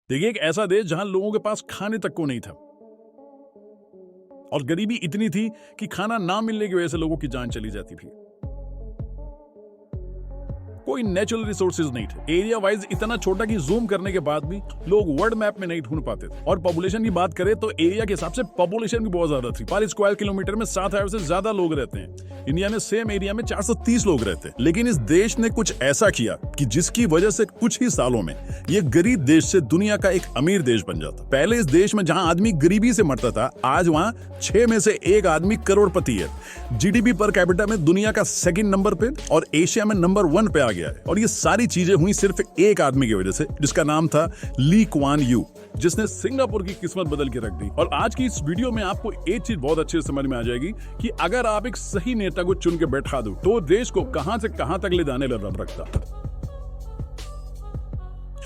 देखिए, एक ऐसा देश जहां लोगों के पास खाने तक को नहीं था और गरीबी इतनी थी कि खाना ना मिलने की वजह से लोगों की जान चली जाती थी। कोई नेचुरल रिसोर्सेज नहीं थे। एरिया वाइज इतना छोटा कि जूम करने के बाद भी लोग वर्ल्ड मैप में नहीं ढूंढ पाते थे। और पॉपुलेशन की बात करें तो एरिया के हिसाब से पॉपुलेशन भी बहुत ज्यादा थी। पर स्क्वायर किलोमीटर में 7,000 से ज्यादा लोग रहते हैं। इंडिया में सेम एरिया में 430 लोग रहते हैं। लेकिन इस देश ने कुछ ऐसा किया कि जिसकी वजह से कुछ ही सालों में ये गरीब देश से दुनिया का एक अमीर देश बन जाता। पहले इस देश में जहां आदमी गरीबी से मरता था, आज वहां 6 में से 1 आदमी करोड़पति है। जीडीपी पर कैपिटा में दुनिया का 2nd नंबर पे और एशिया में नंबर 1 पे आ गया है। और ये सारी चीजें हुई सिर्फ एक आदमी की वजह से, जिसका नाम था ली क्वान यू, जिसने सिंगापुर की किस्मत बदल के रख दी। और आज की इस वीडियो में आपको एक चीज बहुत अच्छे से समझ में आ जाएगी कि अगर आप एक सही नेता को चुन के बैठा दो तो देश को कहां से कहां तक ले जाने लग रखता।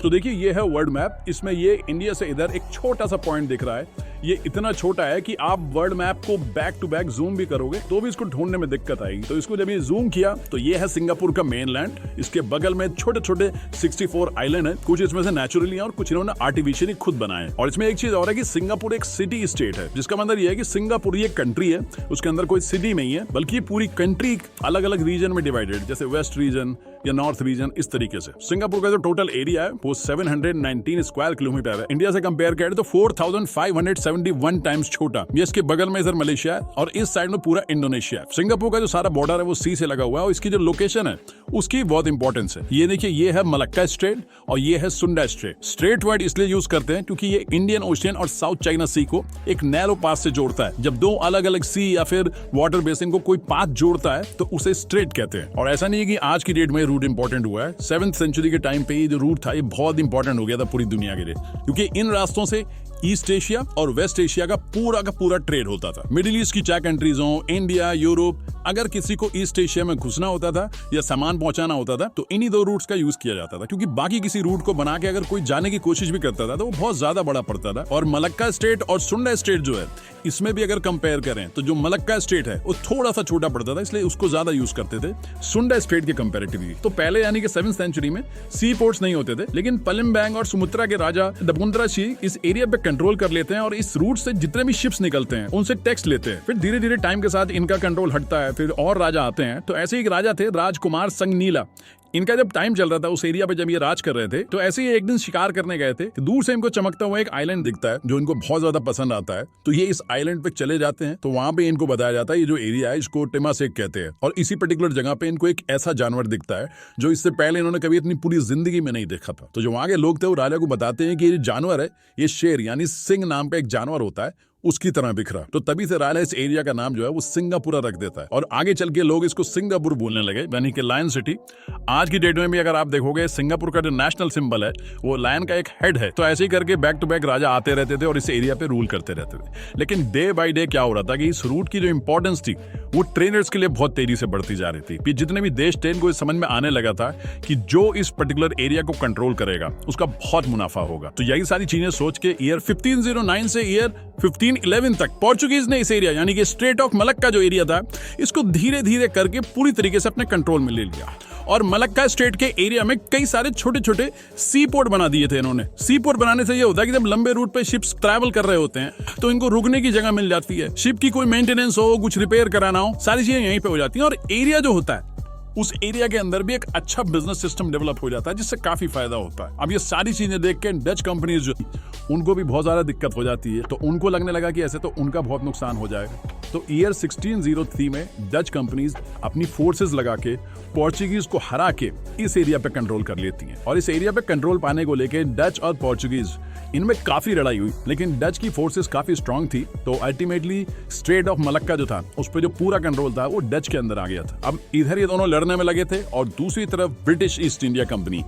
तो देखिए, ये है वर्ल्ड मैप। इसमें ये इंडिया से इधर एक छोटा सा पॉइंट दिख रहा है। ये इतना छोटा है कि आप वर्ल्ड मैप को बैक टू बैक जूम भी करोगे तो भी इसको ढूंढने में दिक्कत आएगी। तो इसको जब ये जूम किया तो ये है सिंगापुर का मेनलैंड। इसके बगल में छोटे छोटे 64 आइलैंड है। कुछ इसमें से नेचुरली और कुछ इन्होंने आर्टिफिशियली खुद बनाए। और इसमें एक चीज और है कि सिंगापुर एक सिटी स्टेट है, जिसका मतलब ये है कि सिंगापुर ये कंट्री है, उसके अंदर कोई सिटी नहीं है, बल्कि ये पूरी कंट्री अलग अलग रीजन में डिवाइडेड, जैसे वेस्ट रीजन या नॉर्थ रीजन, इस तरीके से। सिंगापुर का जो टोटल एरिया है वो 719 स्क्वायर किलोमीटर है। इंडिया से कंपेयर करें तो 4,571 टाइम्स छोटा। ये इसके बगल में इधर मलेशिया है और इस साइड में पूरा इंडोनेशिया है। सिंगापुर का जो सारा बॉर्डर है वो सी से लगा हुआ है और इसकी जो लोकेशन है उसकी बहुत इंपॉर्टेंस है। ये देखिए, ये है मलक्का स्ट्रेट और ये है सुंडा स्ट्रेट। स्ट्रेट वर्ड इसलिए यूज करते हैं क्योंकि ये इंडियन ओशियन और साउथ चाइना सी को एक नैरो पास से जोड़ता है। जब 2 अलग अलग सी या फिर वाटर बेसिन को कोई पाथ जोड़ता है तो उसे स्ट्रेट कहते हैं। और ऐसा नहीं है कि आज की डेट में रूट इंपॉर्टेंट हुआ है। 7th सेंचुरी के टाइम पे ये जो रूट था ये बहुत इंपॉर्टेंट हो गया था पूरी दुनिया के लिए, क्योंकि इन रास्तों से ईस्ट एशिया और वेस्ट एशिया का पूरा ट्रेड होता था। मिडिल ईस्ट की 4 कंट्रीज हो, इंडिया, यूरोप, अगर किसी को ईस्ट एशिया में घुसना होता था या सामान पहुंचाना होता था तो इन्हीं 2 रूट्स का यूज किया जाता था, क्योंकि बाकी किसी रूट को बना के अगर कोई जाने की कोशिश भी करता था तो वो बहुत ज्यादा बड़ा पड़ता था। और मलक्का स्टेट और सुंडा स्टेट जो है, इसमें भी अगर कंपेयर करें तो जो मलक्का स्टेट है वो थोड़ा सा छोटा पड़ता था, इसलिए उसको ज्यादा यूज करते थे सुंडा स्टेट के कंपेरेटिवली। तो पहले यानी कि 7th सेंचुरी में सी पोर्ट्स नहीं होते थे, लेकिन पलिम्बैंग और सुमुत्रा के राजा दपुंद्रा शी इस एरिया पे कंट्रोल कर लेते हैं और इस रूट से जितने भी शिप्स निकलते हैं उनसे टैक्स लेते हैं। फिर धीरे धीरे टाइम के साथ इनका कंट्रोल हटता है, फिर और राजा आते हैं। तो ऐसे एक राजा थे राजकुमार संगनीला। इनका जब टाइम चल रहा था उस एरिया पे, जब ये राज कर रहे थे, तो ऐसे ही एक दिन शिकार करने गए थे। दूर से इनको चमकता हुआ एक आइलैंड दिखता है जो इनको बहुत ज्यादा पसंद आता है। तो ये इस आइलैंड पे चले जाते हैं। तो वहां पे इनको बताया जाता है ये जो एरिया है इसको टिमासेक कहते हैं। और इसी पर्टिकुलर जगह पे इनको एक ऐसा जानवर दिखता है जो इससे पहले इन्होंने कभी अपनी पूरी जिंदगी में नहीं देखा था। तो जो वहां के लोग थे वो राजा को बताते हैं कि ये जानवर है, ये शेर यानी सिंह नाम का एक जानवर होता है, उसकी तरह बिखरा। तो तभी से राजा इस एरिया का नाम जो है वो सिंगापुरा रख देता है। और आगे चल के लोग इसको सिंगापुर बोलने लगे, यानी कि लायन सिटी। आज की डेट में भी अगर आप देखोगे सिंगापुर का जो नेशनल सिंबल है वो लायन का एक हेड है। तो ऐसे ही करके बैक टू बैक राजा आते रहते थे और इस एरिया पे रूल करते रहते थे। लेकिन डे बाय डे क्या हो रहा था कि इस रूट की जो इंपॉर्टेंस थी वो ट्रेडर्स के लिए बहुत तेजी से बढ़ती जा रही थी। जितने भी देश थे इनको समझ में आने लगा था कि जो इस पर्टिकुलर एरिया को कंट्रोल करेगा उसका बहुत मुनाफा होगा। तो यही सारी चीजें सोच के ईयर 1509 से ईयर 1511 तक पोर्चुगीज ने इस एरिया यानी कि स्ट्रेट ऑफ मलक्का जो एरिया था इसको धीरे धीरे करके पूरी तरीके से अपने कंट्रोल में ले लिया। और मलक्का स्टेट के एरिया में कई सारे छोटे छोटे सी पोर्ट बना दिए थे इन्होंने। सी पोर्ट बनाने से ये होता है कि जब लंबे रूट पे शिप्स ट्रैवल कर रहे होते हैं तो इनको रुकने की जगह मिल जाती है। शिप की कोई मेंटेनेंस हो, कुछ रिपेयर कराना हो, सारी चीजें यहीं पे हो जाती हैं। और एरिया जो होता है उस एरिया के अंदर भी एक अच्छा बिजनेस सिस्टम डेवलप हो जाता है, जिससे काफी फायदा होता है। अब ये सारी चीजें देख के डच कंपनीज जो उनको भी बहुत ज्यादा दिक्कत हो जाती है। तो उनको लगने लगा कि ऐसे तो उनका बहुत नुकसान हो जाएगा। तो ईयर 1603 में डच कंपनीज अपनी फोर्सेस लगा के पोर्चुगीज को हरा के इस एरिया पे कंट्रोल कर लेती हैं। और इस एरिया पे कंट्रोल पाने को लेके डच और पोर्चुगीज इनमें काफी लड़ाई हुई, लेकिन डच की फोर्सेस काफी स्ट्रांग थी। तो अल्टीमेटली स्ट्रेट ऑफ मलक्का जो था उस पर जो पूरा कंट्रोल था वो डच के अंदर आ गया था। अब इधर ये दोनों लड़ने में लगे थे और दूसरी तरफ British east India company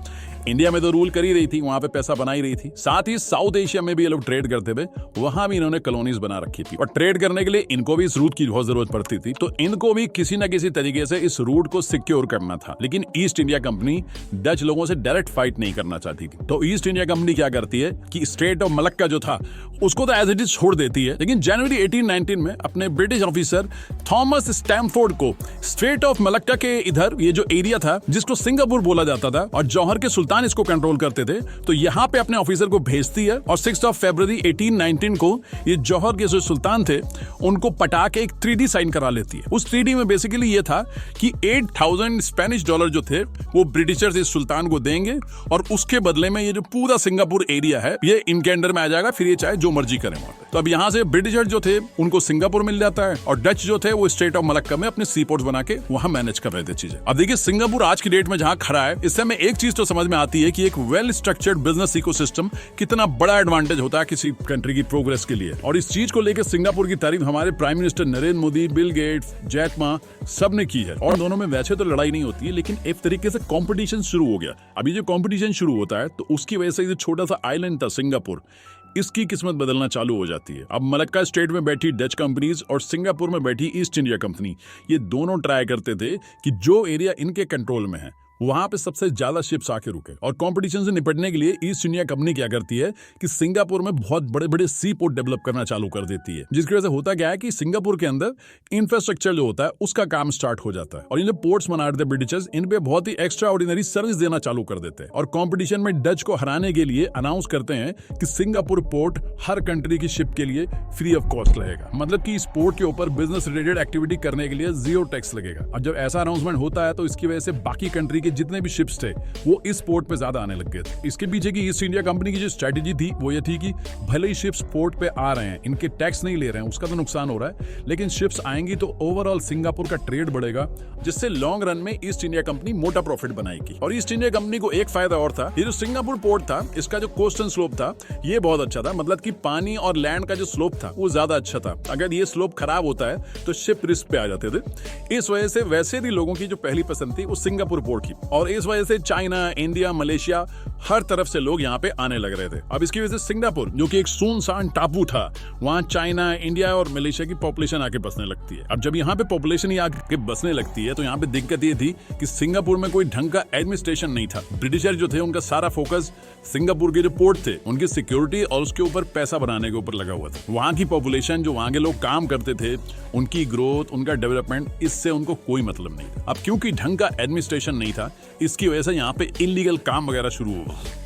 India में तो रूल कर ही रही थी, वहां पे पैसा बना ही रही थी। साथ ही साउथ एशिया में भी ये लोग ट्रेड करते थे, वहां भी इन्होंने कॉलोनीज बना रखी थी। और ट्रेड करने के लिए इनको भी इस रूट की बहुत जरूरत पड़ती थी। तो इनको भी किसी न किसी तरीके से इस रूट को सिक्योर करना था। लेकिन ईस्ट इंडिया कंपनी डच लोगों से डायरेक्ट फाइट नहीं करना चाहती थी। तो ईस्ट इंडिया कंपनी क्या करती है कि स्ट्रेट ऑफ मलक्का जो था उसको तो एज इट इज छोड़ देती है। लेकिन जनवरी 1819 में अपने ब्रिटिश ऑफिसर थॉमस स्टैमफोर्ड को स्ट्रेट ऑफ मलक्का के इधर ये जो एरिया था जिसको सिंगापुर बोला जाता था और जौहर के सुल्तान सुल्तान इसको कंट्रोल करते थे, तो यहाँ पे अपने ऑफिसर को भेजती है और 6 फरवरी 1819 को ये जौहर के जो सुल्तान थे उनको पटा के एक 3D साइन करा लेती है। उस 3D में बेसिकली ये था कि 8000 स्पेनिश डॉलर जो थे वो ब्रिटिशर्स इस सुल्तान को देंगे और उसके बदले में ये जो पूरा सिंगापुर एरिया है ये इनके अंडर में आ जाएगा, फिर ये चाहे जो मर्जी करें वहां पे। तो अब यहाँ से ब्रिटिशर्स जो थे उनको सिंगापुर मिल जाता है और डच जो थे वो स्टेट ऑफ मलक्का में अपने सी पोर्ट्स बना के वहां मैनेज कर रहे थे चीजें। अब देखिए सिंगापुर आज की डेट में जहां खड़ा है, इससे हमें एक चीज तो समझ में आती है कि एक वेल स्ट्रक्चर्ड बिजनेस इकोसिस्टम कितना बड़ा एडवांटेज होता है किसी कंट्री की प्रोग्रेस के लिए। और इस चीज को लेकर सिंगापुर की तारीफ हमारे prime minister Narendra Modi, Bill Gates, Jack Ma सब ने की है। और दोनों में वैसे तो लड़ाई नहीं होती है, लेकिन एक तरीके से कंपटीशन शुरू हो गया। अभी जो कंपटीशन शुरू होता है तो उसकी वजह से छोटा सा आइलैंड था सिंगापुर, इसकी किस्मत बदलना चालू हो जाती है। अब मलक्का स्टेट में बैठी डच कंपनीज और सिंगापुर में बैठी ईस्ट इंडिया कंपनी, ये दोनों ट्राई करते थे कि जो एरिया इनके कंट्रोल में है वहां पे सबसे ज्यादा शिप्स आके रुके। और कंपटीशन से निपटने के लिए ईस्ट इंडिया कंपनी क्या करती है कि सिंगापुर में बहुत बड़े बड़े सी पोर्ट डेवलप करना चालू कर देती है, जिसकी वजह से होता क्या है कि सिंगापुर के अंदर इंफ्रास्ट्रक्चर जो होता है उसका काम स्टार्ट हो जाता है। और ये जो पोर्ट्स बना रहे थे ब्रिटिशर्स, इन पे बहुत ही एक्स्ट्रा ऑर्डिनरी सर्विस देना चालू कर देते हैं और कॉम्पिटिशन में डच को हराने के लिए अनाउंस करते हैं कि सिंगापुर पोर्ट हर कंट्री की शिप के लिए फ्री ऑफ कॉस्ट रहेगा। मतलब कि इस पोर्ट के ऊपर बिजनेस रिलेटेड एक्टिविटी करने के लिए 0 टैक्स लगेगा। और जब ऐसा अनाउंसमेंट होता है तो इसकी वजह से बाकी कंट्री के जितने भी शिप्स थे वो इस पोर्ट पे ज्यादा आने लग गए थे। इसके पीछे की ईस्ट इंडिया कंपनी की जो स्ट्रेटेजी थी वो ये थी कि भले ही शिप्स पोर्ट पे आ रहे हैं, इनके टैक्स नहीं ले रहे हैं, उसका तो नुकसान हो रहा है, लेकिन शिप्स आएंगी तो ओवरऑल सिंगापुर का ट्रेड बढ़ेगा, जिससे लॉन्ग रन में ईस्ट इंडिया कंपनी मोटा प्रॉफिट बनाएगी। और ईस्ट इंडिया कंपनी को एक फायदा और था, ये जो सिंगापुर पोर्ट था इसका जो कोस्टल स्लोप था ये बहुत अच्छा था। मतलब कि पानी और लैंड का जो स्लोप था वो ज्यादा अच्छा था। अगर ये स्लोप खराब होता है तो शिप रिस्क पे आ जाते थे। इस वजह से वैसे भी लोगों की जो पहली पसंद थी वो सिंगापुर पोर्ट की, और इस वजह से चाइना, इंडिया, मलेशिया हर तरफ से लोग यहाँ पे आने लग रहे थे। अब इसकी वजह से सिंगापुर जो कि एक सुनसान टापू था, वहां चाइना, इंडिया और मलेशिया की पॉपुलेशन आके बसने लगती है। अब जब यहाँ पे पॉपुलेशन ही आके बसने लगती है तो यहाँ पे दिक्कत ये थी कि सिंगापुर में कोई ढंग का एडमिनिस्ट्रेशन नहीं था। ब्रिटिशर जो थे उनका सारा फोकस सिंगापुर के जो पोर्ट थे उनकी सिक्योरिटी और उसके ऊपर पैसा बनाने के ऊपर लगा हुआ था। वहां की पॉपुलेशन, जो वहां के लोग काम करते थे, उनकी ग्रोथ, उनका डेवलपमेंट, इससे उनको कोई मतलब नहीं था। अब क्योंकि ढंग का एडमिनिस्ट्रेशन नहीं था, इसकी वजह से यहाँ पे इलीगल काम वगैरह शुरू हो गया।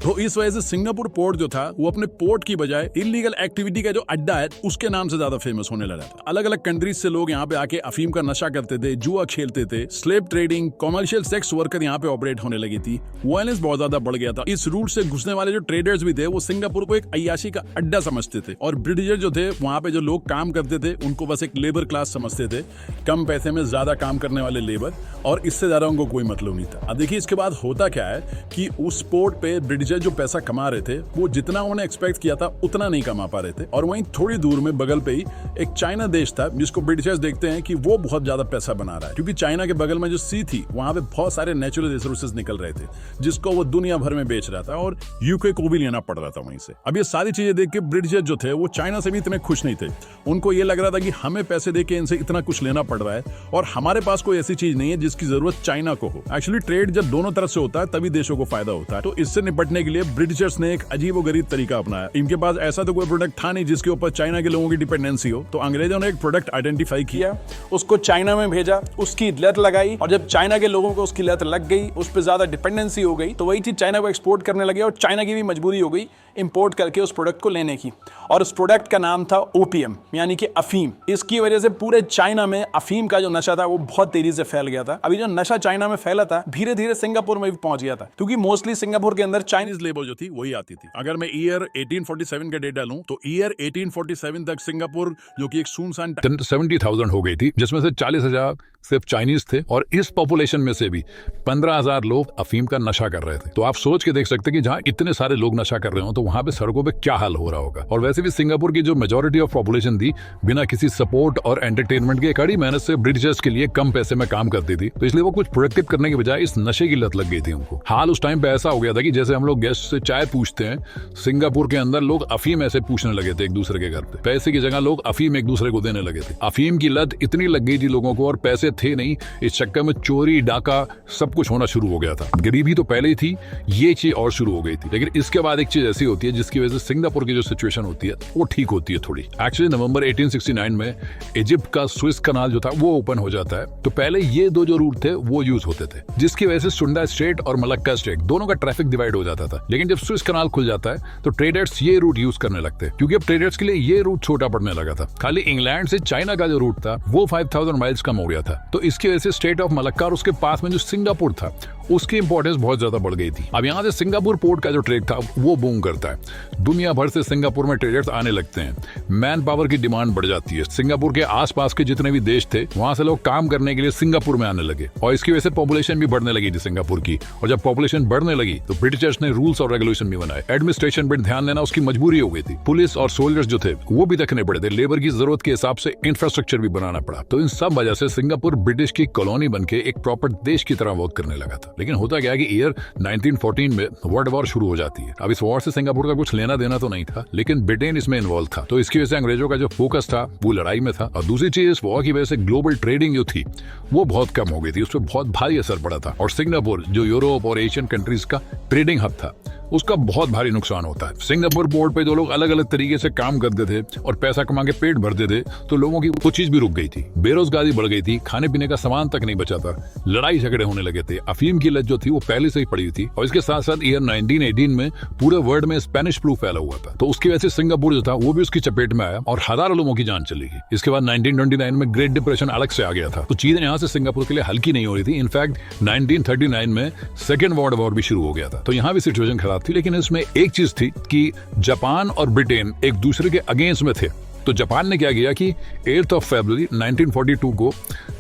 तो इस वजह से सिंगापुर पोर्ट जो था वो अपने पोर्ट की बजाय इलीगल एक्टिविटी का जो अड्डा है उसके नाम से ज्यादा फेमस होने लगा था। अलग अलग कंट्रीज से लोग यहाँ पे आके अफीम का नशा करते थे, जुआ खेलते थे, slave trading, commercial sex worker यहाँ पे ऑपरेट होने लगी थी, वायलेंस बहुत ज्यादा बढ़ गया था। इस रूट से घुसने वाले जो ट्रेडर्स भी थे वो सिंगापुर को एक अय्याशी का अड्डा समझते थे, और ब्रिटिशर जो थे वहां पे जो लोग काम करते थे उनको बस एक लेबर क्लास समझते थे, कम पैसे में ज्यादा काम करने वाले लेबर, और इससे ज्यादा उनको कोई मतलब नहीं था। अब देखिए इसके बाद होता क्या है कि उस पोर्ट पे ब्रिटिशर जो पैसा कमा रहे थे वो जितना उन्होंने एक्सपेक्ट किया था उतना नहीं कमा पा रहे थे। और वहीं थोड़ी दूर में बगल पे ही एक चाइना देश था जिसको ब्रिटिशर्स देखते हैं कि वो बहुत ज्यादा पैसा बना रहा है, क्योंकि चाइना के बगल में जो सी थी वहां पे बहुत सारे नेचुरल रिसोर्सेज निकल रहे थे जिसको वो दुनिया भर में बेच रहा था, और यूके को भी लेना पड़ रहा था वहीं से। अब ये सारी चीजें देख के ब्रिटिशर जो थे वो चाइना से भी इतने खुश नहीं थे। उनको ये लग रहा था कि हमें पैसे देके इनसे इतना कुछ लेना पड़ रहा है और हमारे पास कोई ऐसी चीज नहीं है जिसकी जरूरत चाइना को हो। एक्चुअली ट्रेड जब दोनों तरफ से होता है तभी देशों को फायदा होता है। तो इससे निपटने के लिए ब्रिटिशर्स ने एक अजीबोगरीब तरीका अपनाया। इनके पास ऐसा तो कोई प्रोडक्ट था नहीं जिसके ऊपर चाइना के लोगों की डिपेंडेंसी हो, तो अंग्रेजों ने एक प्रोडक्ट आइडेंटिफाई किया, उसको चाइना में भेजा, उसकी लत लगाई, और जब चाइना के लोगों को उसकी लत लग गई, उस पर ज्यादा डिपेंडेंसी हो गई, तो वही चीज चाइना को एक्सपोर्ट करने लगे और चाइना की भी मजबूरी हो गई इंपोर्ट करके उस प्रोडक्ट को लेने की। और उस प्रोडक्ट का नाम था ओपियम, यानी कि अफीम। इसकी वजह से पूरे चाइना में अफीम का जो नशा था वो बहुत तेजी से फैल गया था। अभी जो नशा चाइना में फैला था धीरे धीरे सिंगापुर में भी पहुंच गया था, क्योंकि मोस्टली सिंगापुर के अंदर चाइनीज लेबर जो थी वही आती थी। अगर मैं ईयर 1847 का डेटा लूं तो ईयर 1847 तक सिंगापुर जो कि एक सुनसान 70,000 हो गई थी, जिसमें से 40,000 सिर्फ चाइनीज थे, और इस पॉपुलेशन में से भी 15,000 लोग अफीम का नशा कर रहे थे। तो आप सोच के देख सकते हैं कि जहां इतने सारे लोग नशा कर रहे हो तो वहां पे सड़कों पे क्या हाल हो रहा होगा। और वैसे भी सिंगापुर की जो मेजोरिटी ऑफ पॉपुलेशन थी बिना किसी सपोर्ट और एंटरटेनमेंट के कड़ी मेहनत से ब्रिटिशर्स के लिए कम पैसे में काम करती थी, तो इसलिए वो कुछ प्रोडक्टिव करने के बजाय इस नशे की लत लग गई थी उनको। हाल उस टाइम पे ऐसा हो गया था कि जैसे हम लोग लोग गेस्ट से चाय पूछते हैं, सिंगापुर के अंदर लोग अफीम ऐसे पूछने लगे थे एक दूसरे के घर पे। पैसे की जगह लोग अफीम एक दूसरे को देने लगे थे। अफीम की लत इतनी लग गई थी लोगों को, और पैसे थे नहीं, इस चक्कर में चोरी डाका सब कुछ होना शुरू हो गया था। गरीबी तो पहले ही थी, ये चीज और शुरू हो गई थी। लेकिन इसके बाद एक चीज ऐसी होती है जिसकी वजह से सिंगापुर की जो सिचुएशन होती है वो ठीक होती है थोड़ी। एक्चुअली नवंबर 1869 में इजिप्ट का स्विस कनाल जो था वो ओपन हो जाता है। तो पहले ये दो जो रूट थे वो यूज होते थे, जिसकी वजह से सुंडा स्ट्रेट और मलक्का स्ट्रेट दोनों का ट्रैफिक डिवाइड हो जाता था। लेकिन जब स्विस कनाल खुल जाता है तो ट्रेडर्स ये रूट यूज करने लगते हैं, क्योंकि अब ट्रेडर्स के लिए ये रूट छोटा पड़ने लगा था। खाली इंग्लैंड से चाइना का जो रूट था वो 5000 माइल्स कम हो गया था। तो इसकी वजह से स्टेट ऑफ मलक्का और उसके पास में जो सिंगापुर था उसकी इंपॉर्टेंस बहुत ज्यादा बढ़ गई थी। अब यहाँ से सिंगापुर पोर्ट का जो ट्रेड था वो बूम करता है। दुनिया भर से सिंगापुर में ट्रेडर्स आने लगते हैं, मैन पावर की डिमांड बढ़ जाती है। सिंगापुर के आसपास के जितने भी देश थे वहां से लोग काम करने के लिए सिंगापुर में आने लगे, और इसकी वजह से पॉपुलेशन भी बढ़ने लगी थी सिंगापुर की। और जब पॉपुलेशन बढ़ने लगी तो ब्रिटिशर्स ने रूल्स और रेगुलेशन भी बनाए। एडमिनिस्ट्रेशन पर ध्यान देना उसकी मजबूरी हो गई थी। पुलिस और सोल्जर्स जो थे वो भी देखने पड़े थे। लेबर की जरूरत के हिसाब से इंफ्रास्ट्रक्चर भी बनाना पड़ा। तो इन सब वजह से सिंगापुर ब्रिटिश की कॉलोनी बनके एक प्रॉपर देश की तरह वर्क करने लगा था। लेकिन होता क्या है कि ईयर 1914 में वर्ल्ड वॉर शुरू हो जाती है। अब इस वॉर से सिंगापुर का कुछ लेना देना तो नहीं था, लेकिन ब्रिटेन इसमें इन्वॉल्व था। तो इसकी वजह से अंग्रेजों का जो फोकस था वो लड़ाई में था। और दूसरी चीज, इस वॉर की वजह से ग्लोबल ट्रेडिंग जो थी वो बहुत कम हो गई थी, उस पर बहुत भारी असर पड़ा था। और सिंगापुर जो यूरोप और एशियन कंट्रीज का ट्रेडिंग हब था उसका बहुत भारी नुकसान होता है। सिंगापुर पोर्ट पे जो लोग अलग अलग तरीके से काम करते थे और पैसा कमा के पेट भरते थे, तो लोगों की वो चीज भी रुक गई थी। बेरोजगारी बढ़ गई थी, खाने पीने का सामान तक नहीं बचा था, लड़ाई झगड़े होने लगे थे, अफीम की लत जो थी वो पहले से ही पड़ी थी। और इसके साथ साथ ईयर 1918 में पूरे वर्ल्ड में स्पेनिश फ्लू फैला हुआ था। तो उसकी वजह से सिंगापुर जो था वो भी उसकी चपेट में आया और हजारों लोगों की जान चली गई। इसके बाद 1929 में ग्रेट डिप्रेशन अलग से आ गया था। तो चीजें यहाँ से सिंगापुर के लिए हल्की नहीं हो रही थी। इनफैक्ट 1939 में सेकेंड वर्ल्ड वॉर भी शुरू हो गया था। तो यहाँ भी सिचुएशन खराब थी। लेकिन इसमें एक चीज थी कि जापान और ब्रिटेन एक दूसरे के अगेंस्ट में थे। तो जापान ने क्या किया कि 8 फरवरी 1942 को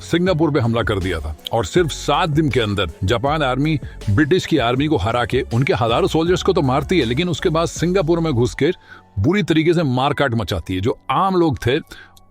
सिंगापुर पे हमला कर दिया था, और सिर्फ 7 दिन के अंदर जापान आर्मी ब्रिटिश की आर्मी को हरा के उनके हजारों सोल्जर्स को तो मारती है, लेकिन उसके बाद सिंगापुर में घुस के बुरी तरीके से मारकाट मचाती है। जो आम लोग थे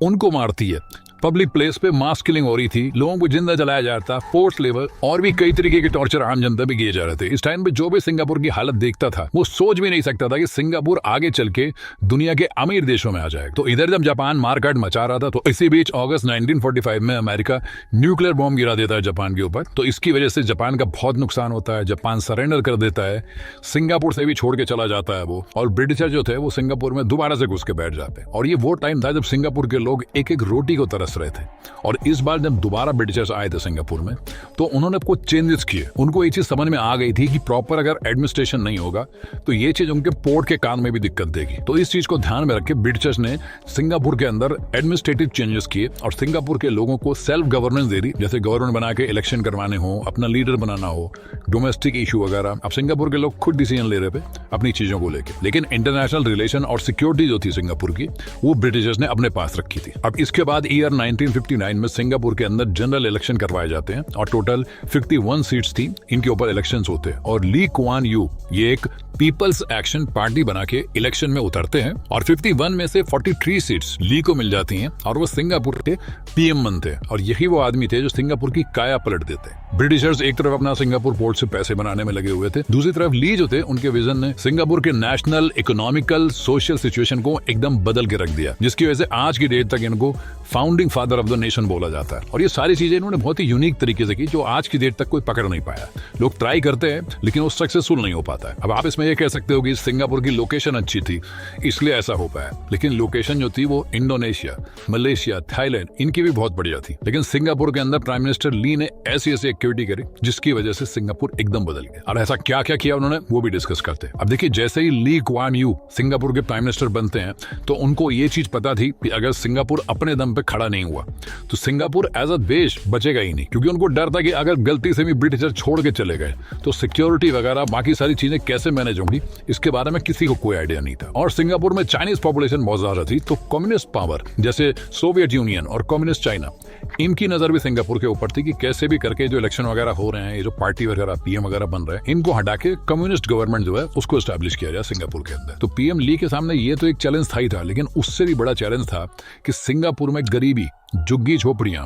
उनको मारती है। पब्लिक प्लेस पे मास किलिंग हो रही थी, लोगों को जिंदा जलाया जा रहा था, फोर्स लेबर और भी कई तरीके के टॉर्चर आम जनता पे किए जा रहे थे। इस टाइम पे जो भी सिंगापुर की हालत देखता था वो सोच भी नहीं सकता था कि सिंगापुर आगे चल के दुनिया के अमीर देशों में आ जाएगा। तो इधर जब जापान मारकाट मचा रहा था, तो इसी बीच अगस्त 1945 में अमेरिका न्यूक्लियर बॉम्ब गिरा देता है जापान के ऊपर। तो इसकी वजह से जापान का बहुत नुकसान होता है। जापान सरेंडर कर देता है, सिंगापुर से भी छोड़ के चला जाता है वो, और ब्रिटिशर जो थे वो सिंगापुर में दोबारा से घुस के बैठ जाते हैं। और ये वो टाइम था जब सिंगापुर के लोग एक एक रोटी को तरस रहे थे। और इस बार जब दोबारा ब्रिटिशर्स आए थे सिंगापुर में, तो उन्होंने कुछ चेंजेस किए। उनको ये चीज समझ में आ गई थी कि प्रॉपर अगर एडमिनिस्ट्रेशन नहीं होगा तो ये चीज उनके पोर्ट के काम में भी दिक्कत देगी। तो इस चीज को ध्यान में रख के ब्रिटिशर्स ने सिंगापुर के अंदर एडमिनिस्ट्रेटिव चेंजेस किए और सिंगापुर के लोगों को सेल्फ गवर्नेंस दे दी। जैसे गवर्नमेंट बना के इलेक्शन करवाने हो, अपना लीडर बनाना हो, डोमेस्टिक इशू वगैरह। अब सिंगापुर के लोग खुद डिसीजन ले रहे थे अपनी चीजों को लेकर। लेकिन इंटरनेशनल रिलेशन और सिक्योरिटी जो थी सिंगापुर की, वो ब्रिटिशर्स ने अपने पास रखी थी। अब इसके बाद ईयर 1959 में सिंगापुर के अंदर जनरल इलेक्शन करवाए जाते हैं, और टोटल 51 सीट्स थी, इनके ऊपर इलेक्शंस होते हैं। और ली कुआन यू ये एक पीपल्स एक्शन पार्टी बना के इलेक्शन में उतरते हैं, और 51 में से 43 सीट्स ली को मिल जाती हैं, और वो सिंगापुर के पीएम बनते हैं। और यही वो आदमी थे जो सिंगापुर की काया पलट देते हैं। ब्रिटिशर्स एक तरफ अपना सिंगापुर पोर्ट से पैसे बनाने में लगे हुए थे, दूसरी तरफ ली जो थे उनके विजन ने सिंगापुर के नेशनल इकोनॉमिकल सोशल सिचुएशन को एकदम बदल के रख दिया, जिसकी वजह से आज की डेट तक इनको founding father of the nation बोला जाता है। और ये सारी चीजें इन्होंने बहुत ही यूनिक तरीके से की, जो आज की डेट तक कोई पकड़ नहीं पाया। लोग ट्राई करते हैं लेकिन वो सक्सेसफुल नहीं हो पाता है। अब आप इसमें ये कह सकते हो कि सिंगापुर की लोकेशन अच्छी थी इसलिए ऐसा हो पाया, लेकिन लोकेशन जो थी वो इंडोनेशिया, मलेशिया, थाईलैंड इनकी भी बहुत बढ़िया थी। लेकिन सिंगापुर के अंदर प्राइम मिनिस्टर ली ने ऐसी ऐसी एक्टिविटी करी जिसकी वजह से सिंगापुर एकदम बदल गया। और ऐसा क्या क्या किया उन्होंने वो भी डिस्कस करते हैं। अब देखिए, जैसे ही ली कुआन यू सिंगापुर के प्राइम मिनिस्टर बनते हैं तो उनको ये चीज पता थी कि अगर सिंगापुर अपने दम पे खड़ा नहीं हुआ तो सिंगापुर एज अ देश बचेगा ही नहीं, क्योंकि उनको डर था कि अगर गलती से भी ब्रिटिशर छोड़ के चले गए तो सिक्योरिटी वगैरह बाकी सारी चीजें कैसे मैनेज होंगी, इसके बारे में किसी को कोई आइडिया नहीं था। और सिंगापुर में चाइनीज पॉपुलेशन बहुत ज्यादा थी, तो कम्युनिस्ट पावर जैसे सोवियत यूनियन और कम्युनिस्ट चाइना, इनकी नजर भी सिंगापुर के ऊपर थी कि कैसे भी करके जो इलेक्शन वगैरह हो रहे हैं, ये जो पार्टी वगैरह पीएम वगैरह बन रहे हैं, इनको हटा के कम्युनिस्ट गवर्नमेंट जो है उसको एस्टैब्लिश किया जाए सिंगापुर के अंदर। तो पीएम ली के सामने ये तो एक चैलेंज था ही था, लेकिन उससे भी बड़ा चैलेंज था कि सिंगापुर में गरीबी झुग्गी झोपड़ियां,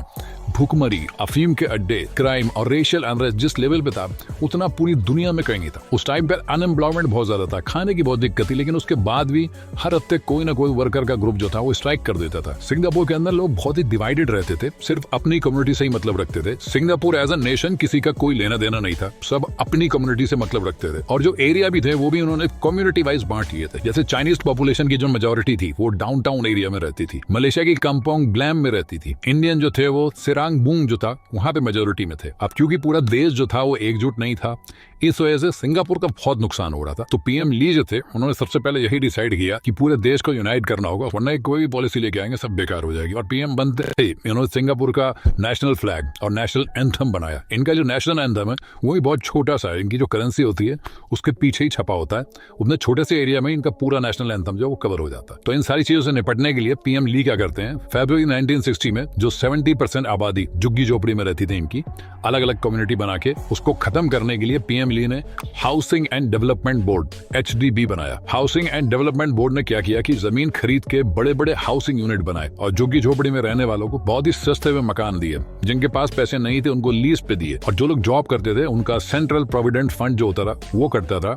भूखमरी, अफीम के अड्डे, क्राइम और रेशियल अनरेस्ट जिस लेवल पे था उतना पूरी दुनिया में कहीं नहीं था। उस टाइम पर अनएम्प्लॉयमेंट बहुत ज्यादा था, खाने की बहुत दिक्कत थी, लेकिन उसके बाद भी हर हफ्ते कोई ना कोई वर्कर का ग्रुप जो था वो स्ट्राइक कर देता था। सिंगापुर के अंदर लोग बहुत ही डिवाइडेड रहते थे, सिर्फ अपनी कम्युनिटी से ही मतलब रखते थे। सिंगापुर एज अ नेशन किसी का कोई लेना देना नहीं था, सब अपनी कम्युनिटी से मतलब रखते थे। और जो एरिया भी थे वो भी उन्होंने कम्युनिटी वाइज बांट लिए थे। जैसे चाइनीज पॉपुलेशन की जो मेजोरिटी थी वो डाउनटाउन एरिया में रहती थी, मलेशिया की काम्पोंग ग्लैम में रहती थी, इंडियन जो थे वो सिरांग बूंग जो था वहां पे मेजोरिटी में थे। अब क्योंकि पूरा देश जो था वो एकजुट नहीं था, इस वजह से सिंगापुर का बहुत नुकसान हो रहा था। तो पीएम ली जो थे उन्होंने सबसे पहले यही डिसाइड किया कि पूरे देश को यूनाइट करना होगा, वरना कोई भी पॉलिसी लेके आएंगे सब बेकार हो जाएगी। और पीएम बनते ही इन्होंने सिंगापुर का नेशनल फ्लैग और नेशनल एंथम बनाया। इनका जो नेशनल एंथम है वो भी बहुत छोटा सा है, इनकी जो करेंसी होती है उसके पीछे ही छपा होता है, उतने छोटे से एरिया में इनका पूरा नेशनल एंथम जो वो कवर हो जाता है। तो इन सारी चीजों से निपटने के लिए पीएम ली क्या करते हैं, फरवरी 1960 में जो 70% आबादी झुग्गी झोपड़ी में रहती थी इनकी, अलग अलग कम्युनिटी बना के उसको खत्म करने के लिए पीएम ली ने housing and development board HDB बनाया। हाउसिंग एंड डेवलपमेंट बोर्ड ने क्या किया कि जमीन खरीद के बड़े बड़े हाउसिंग यूनिट बनाए और झुग्गी झोपड़ी में रहने वालों को बहुत ही सस्ते में मकान दिए। जिनके पास पैसे नहीं थे उनको लीज पे दिए, और जो लोग जॉब करते थे उनका सेंट्रल प्रोविडेंट फंड जो होता था वो करता था,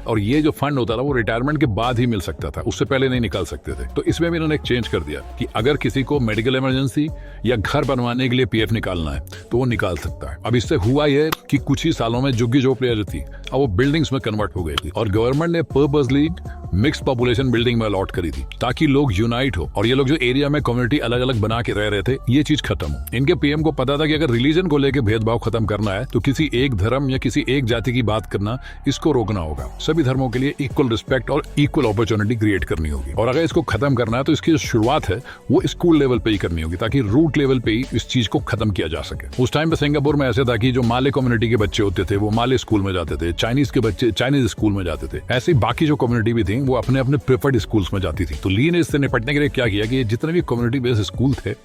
और ये जो फंड होता था वो रिटायरमेंट के बाद ही मिल सकता था, उससे पहले नहीं निकाल सकते थे। तो इसमें भी इन्होंने एक चेंज कर दिया कि अगर किसी को मेडिकल इमरजेंसी या घर बनवाने के लिए PF निकालना है तो वो निकाल सकता है। अब इससे हुआ ये कि कुछ ही सालों में झुग्गी झोपड़ियां जो थी अब वो बिल्डिंग्स में कन्वर्ट हो गई थी, और गवर्नमेंट ने पर्पसली मिक्स पॉपुलेशन बिल्डिंग में अलॉट करी थी ताकि लोग यूनाइट हो, और ये लोग जो एरिया में कम्युनिटी अलग अलग बना के रह रहे थे ये चीज खत्म हो। इनके पीएम को पता था कि अगर रिलीजन को लेकर भेदभाव खत्म करना है तो किसी एक धर्म या किसी एक जाति की बात करना, इसको रोकना होगा। सभी धर्मों के लिए इक्वल रिस्पेक्ट और इक्वल अपॉर्चुनिटी क्रिएट करनी होगी, और अगर इसको खत्म करना है तो इसकी जो शुरुआत है वो स्कूल लेवल पे ही करनी होगी ताकि रूट लेवल पे ही इस चीज को खत्म किया जा सके। उस टाइम पे सिंगापुर में ऐसे था कि जो माले कम्युनिटी के बच्चे होते थे वो माले स्कूल में जाते थे, चाइनीज के बच्चे चाइनीज स्कूल में जाते थे, ऐसे ही बाकी जो कम्युनिटी भी थी वो अपने अपने प्रेफर्ड स्कूल्स में जाती थी। तो ली ने इससे निपटने के लिए क्या किया कि जितने भी कम्युनिटी बेस्ड स्कूल थे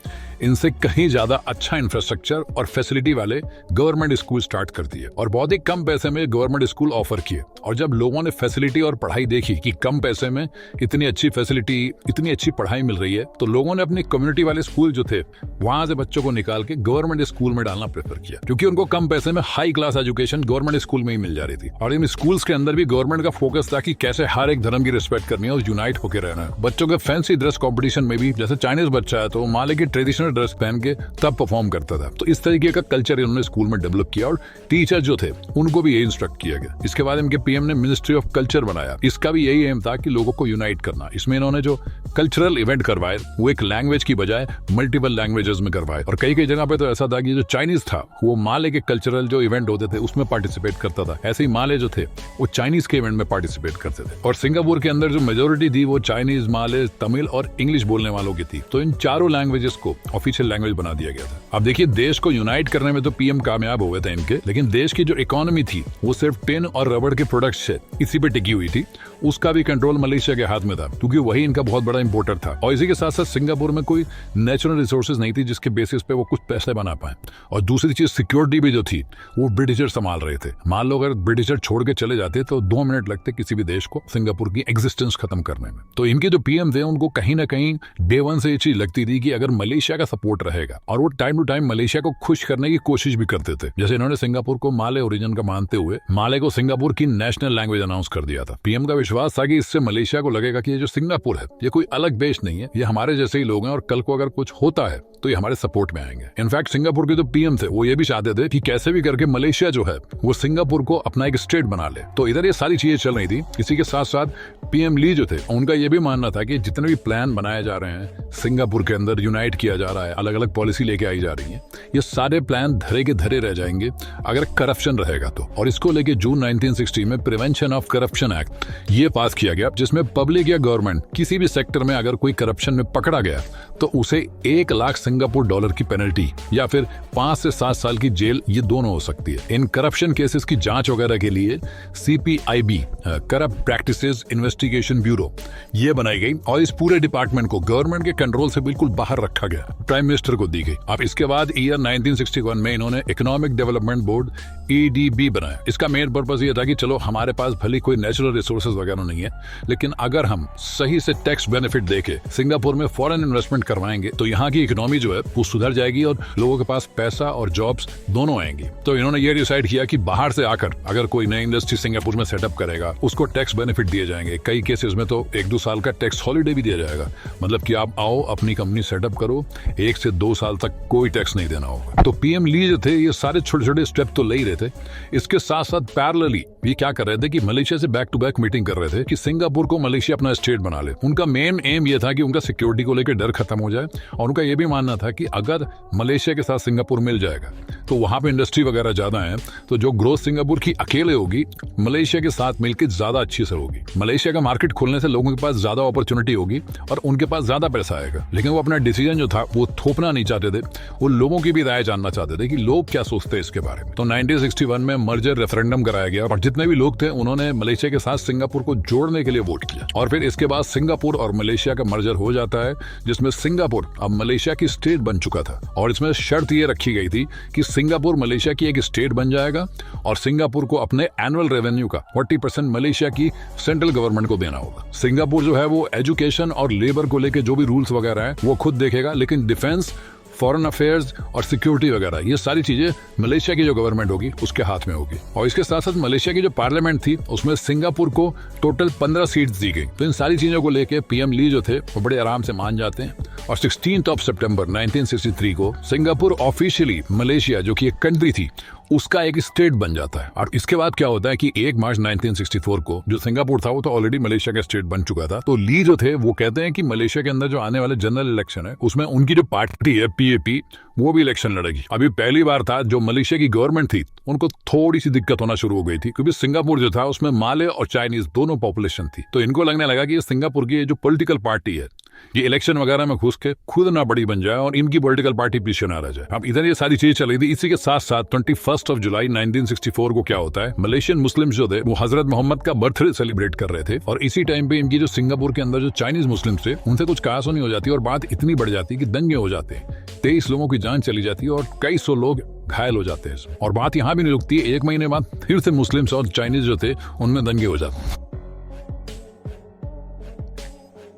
इनसे कहीं ज्यादा अच्छा इंफ्रास्ट्रक्चर और फैसिलिटी वाले गवर्नमेंट स्कूल स्टार्ट कर दिए, और बहुत ही कम पैसे में गवर्नमेंट स्कूल ऑफर किए। और जब लोगों ने फैसिलिटी और पढ़ाई देखी कि कम पैसे में इतनी अच्छी फैसिलिटी, इतनी अच्छी पढ़ाई मिल रही है, तो लोगों ने अपनी कम्युनिटी वाले स्कूल जो थे वहां से बच्चों को निकाल के गवर्नमेंट स्कूल में डालना प्रेफर किया, क्योंकि उनको कम पैसे में high class education government school में ही मिल जा रही थी। और इन स्कूल्स के अंदर भी गवर्नमेंट का फोकस था कि कैसे हर एक धर्म की रिस्पेक्ट करनी है और यूनाइट होकर रहना है। बच्चों के फैंसी ड्रेस कॉम्पिटिशन में भी, जैसे चाइनीज बच्चा है तो माले की ट्रेडिशनल ड्रेस पहन के तब परफॉर्म करता था। तो इस तरीके का कल्चर इन्होंने स्कूल में डेवलप किया, और टीचर जो थे उनको भी यही इंस्ट्रक्ट किया गया। इसके बाद इनके पीएम ने मिनिस्ट्री ऑफ कल्चर बनाया, इसका भी यही एम था कि लोगों को यूनाइट करना। इसमें इन्होंने जो कल्चरल इवेंट करवाए वो एक लैंग्वेज की बजाय मल्टीपल लैंग्वेजेस में करवाए, और कई कई जगह पे तो ऐसा था कि जो चाइनीज था वो माले के कल्चरल जो इवेंट होते थे उसमें पार्टिसिपेट करता था, ऐसे ही माले जो थे वो चाइनीज के इवेंट में पार्टिसिपेट करते थे। और सिंगापुर के अंदर जो मेजोरिटी थी वो चाइनीज, माले, तमिल और इंग्लिश बोलने वालों की थी, तो इन चारों लैंग्वेजेस को ऑफिशियल लैंग्वेज बना दिया गया था। अब देखिए, देश को यूनाइट करने में तो पीएम कामयाब हो गए थे इनके, लेकिन देश की जो इकोनॉमी थी वो सिर्फ टिन और रबड़ के प्रोडक्ट्स से इसी पे टिकी हुई थी। उसका भी कंट्रोल मलेशिया के हाथ में था, क्योंकि वही इनका बहुत बड़ा इंपोर्टर था। और इसी के साथ साथ सिंगापुर में कोई नेचुरल रिसोर्सेज नहीं थी जिसके बेसिस पे वो कुछ पैसे बना पाए। और दूसरी चीज, सिक्योरिटी भी जो थी वो ब्रिटिशर संभाल रहे थे। मान लो अगर ब्रिटिशर छोड़ के चले जाते तो 2 मिनट लगते किसी भी देश को सिंगापुर की एग्जिस्टेंस खत्म करने में। तो इनके जो पीएम थे उनको कहीं ना कहीं डे 1 से ये चीज लगती थी कि अगर मलेशिया का सपोर्ट रहेगा, और वो टाइम टू टाइम मलेशिया को खुश करने की कोशिश भी करते थे। जैसे इन्होंने सिंगापुर को माले ओरिजिन का मानते हुए माले को सिंगापुर की नेशनल लैंग्वेज अनाउंस कर दिया था। पीएम का विश्वास था कि इससे मलेशिया को लगेगा कि ये जो सिंगापुर है ये कोई अलग देश नहीं है, ये हमारे जैसे ही लोग हैं, और कल को अगर कुछ होता है तो ये हमारे सपोर्ट में आएंगे। इनफैक्ट सिंगापुर के जो पीएम थे वो ये भी चाहते थे कि कैसे भी करके मलेशिया जो है वो सिंगापुर को अपना एक स्टेट बना ले। तो इधर ये सारी चीजें चल रही थी। इसी के साथ साथ पीएम ली जो थे उनका ये भी मानना था कि जितने भी प्लान बनाए जा रहे हैं, सिंगापुर के अंदर यूनाइट किया जा रहा है, अलग अलग पॉलिसी लेके आई जा रही है, ये सारे प्लान धरे के धरे रह जाएंगे अगर करप्शन रहेगा तो। और इसको लेके जून 1960 में प्रिवेंशन ऑफ करप्शन एक्ट ये पास किया गया, जिसमें पब्लिक या गवर्नमेंट किसी भी सेक्टर में अगर कोई करप्शन में पकड़ा गया तो उसे 1 लाख सिंगापुर डॉलर की पेनल्टी या फिर 5 से 7 साल की जेल, ये दोनों हो सकती है। इन करप्शन केसेस की जांच वगैरह के लिए CPIB, corrupt practices investigation bureau, ये बनाई गई, और इस पूरे डिपार्टमेंट को गवर्नमेंट के कंट्रोल से बिल्कुल बाहर रखा गया, प्राइम मिनिस्टर को दी गई। अब इसके बाद ईयर 1961 में इन्होंने इकोनॉमिक डेवलपमेंट बोर्ड EDB बनाया। इसका मेन पर्पस ये था कि चलो हमारे पास भले कोई नेचुरल रिसोर्सेज वगैरह वगैरह नहीं है, लेकिन अगर हम सही से टैक्स बेनिफिट देके सिंगापुर में फॉरेन इन्वेस्टमेंट करवाएंगे तो यहाँ की इकोनॉमी जो है वो सुधर जाएगी और लोगों के पास पैसा और जॉब्स दोनों आएंगी। तो इन्होंने ये डिसाइड किया कि बाहर से आकर अगर कोई नई इंडस्ट्री सिंगापुर में सेटअप करेगा उसको टैक्स बेनिफिट दिए जाएंगे। कई केसेस में तो 1-2 साल का टैक्स हॉलीडे भी दिया जाएगा, मतलब कि आप आओ अपनी कंपनी सेटअप करो, 1 से 2 साल तक कोई टैक्स नहीं देना होगा। तो पीएम ली जो थे ये सारे छोटे छोटे स्टेप तो ले ही रहे थे, इसके साथ साथ पैरेलली ये क्या कर रहे थे कि मलेशिया से बैक टू बैक मीटिंग कर रहे थे कि सिंगापुर को मलेशिया अपना स्टेट बना ले। उनका मेन एम ये था कि उनका सिक्योरिटी को लेकर डर खत्म हो जाए और उनका ये भी मानना था कि अगर मलेशिया के साथ सिंगापुर मिल जाएगा तो वहां पे इंडस्ट्री वगैरह ज्यादा है, तो जो ग्रोथ सिंगापुर की अकेले होगी मलेशिया के साथ मिलकर ज्यादा अच्छी से होगी। मलेशिया का मार्केट खोलने से लोगों के पास ज्यादा अपॉर्चुनिटी होगी और उनके पास ज्यादा पैसा आएगा। लेकिन वो अपना डिसीजन जो था वो थोपना नहीं चाहते थे, वो लोगों की भी राय जानना चाहते थे कि लोग क्या सोचते हैं इसके बारे में। तो 1961 में मर्जर रेफरेंडम कराया गया और जितने भी लोग थे उन्होंने मलेशिया के साथ सिंगापुर को जोड़ने के लिए वोट किया और फिर इसके बाद सिंगापुर और मलेशिया का मर्जर हो जाता है, जिसमें सिंगापुर अब मलेशिया की स्टेट बन चुका था और इसमें शर्त ये रखी गई थी कि सिंगापुर मलेशिया की एक स्टेट बन जाएगा और सिंगापुर को अपने एनुअल रेवेन्यू का 40% मलेशिया की सेंट्रल गवर्नमेंट को देना होगा। सिंगापुर जो है वो एजुकेशन और लेबर को लेकर जो भी रूल्स वगैरह है वो खुद देखेगा, लेकिन डिफेंस, फॉरेन अफेयर्स और सिक्योरिटी वगैरह ये सारी चीजें मलेशिया की जो गवर्नमेंट होगी उसके हाथ में होगी। और इसके साथ साथ मलेशिया की जो पार्लियामेंट थी उसमें सिंगापुर को टोटल 15 सीट्स दी गई। तो इन सारी चीजों को लेके पीएम ली जो थे वो बड़े आराम से मान जाते हैं और 16 सितंबर 1963 को सिंगापुर ऑफिशियली मलेशिया जो कि एक कंट्री थी उसका एक स्टेट बन जाता है। और इसके बाद क्या होता है कि 1 मार्च 1964 को जो सिंगापुर था वो तो ऑलरेडी मलेशिया का स्टेट बन चुका था। तो ली जो थे वो कहते हैं कि मलेशिया के अंदर जो आने वाले जनरल इलेक्शन है उसमें उनकी जो पार्टी है पीएपी वो भी इलेक्शन लड़ेगी। अभी पहली बार था जो मलेशिया की गवर्नमेंट थी उनको थोड़ी सी दिक्कत होना शुरू हो गई थी क्योंकि सिंगापुर जो था उसमें माले और चाइनीज दोनों पॉपुलेशन थी। तो इनको लगने लगा कि ये सिंगापुर की जो पॉलिटिकल पार्टी है ये इलेक्शन वगैरह में घुस के खुद ना बड़ी बन जाए और इनकी पॉलिटिकल पार्टी पीछे ना रह जाए। अब इधर ये सारी चीज चल रही थी। इसी के साथ साथ 21 जुलाई 1964 को क्या होता है, मलेशियन मुस्लिम्स जो थे वो हजरत मोहम्मद का बर्थडे सेलिब्रेट कर रहे थे और इसी टाइम पे इनकी जो सिंगापुर के अंदर जो चाइनीज मुस्लिम्स थे उनसे कुछ कहासुनी हो जाती है और बात इतनी बढ़ जाती है कि दंगे हो जाते हैं। 23 लोगों की जान चली जाती है और कई सौ लोग घायल हो जाते हैं। और बात यहाँ भी नहीं रुकती है, 1 महीने बाद फिर से मुस्लिम्स और चाइनीज जो थे उनमें दंगे हो जाते हैं।